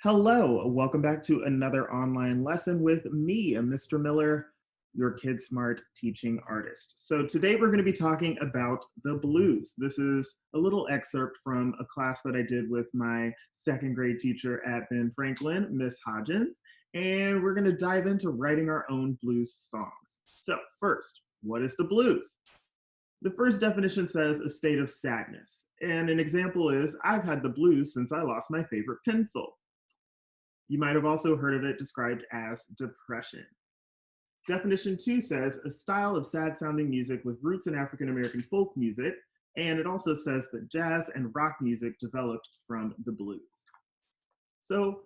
Hello, welcome back to another online lesson with me, Mr. Miller, your Kid Smart teaching artist. So today we're going to be talking about the blues. This is a little excerpt from a class that I did with my second grade teacher at Ben Franklin, Miss Hodgins, and we're going to dive into writing our own blues songs. So first, what is the blues? The first definition says a state of sadness, and an example is, I've had the blues since I lost my favorite pencil. You might have also heard of it described as depression. Definition 2 says a style of sad sounding music with roots in African American folk music, and it also says that jazz and rock music developed from the blues. So,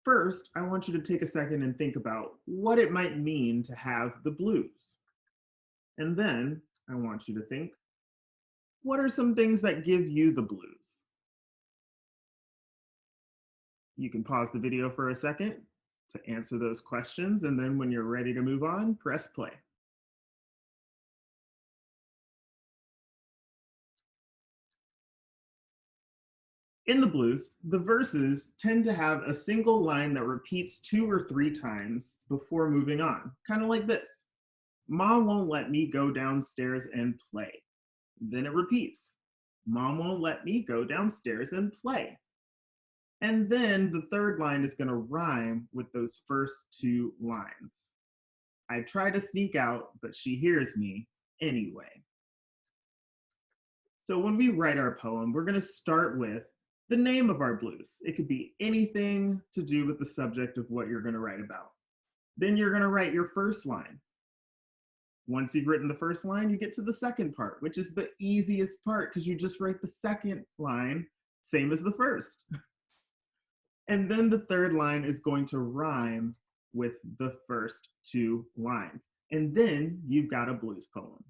first, I want you to take a second and think about what it might mean to have the blues. And then I want you to think, what are some things that give you the blues? You can pause the video for a second to answer those questions, and then when you're ready to move on, press play. In the blues, the verses tend to have a single line that repeats 2 or 3 times before moving on, kind of like this. Mom won't let me go downstairs and play. Then it repeats. Mom won't let me go downstairs and play. And then the third line is going to rhyme with those first 2 lines. I try to sneak out, but she hears me anyway. So when we write our poem, we're going to start with the name of our blues. It could be anything to do with the subject of what you're going to write about. Then you're going to write your first line. Once you've written the first line, you get to the second part, which is the easiest part because you just write the second line, same as the first. And then the third line is going to rhyme with the first 2 lines. And then you've got a blues poem.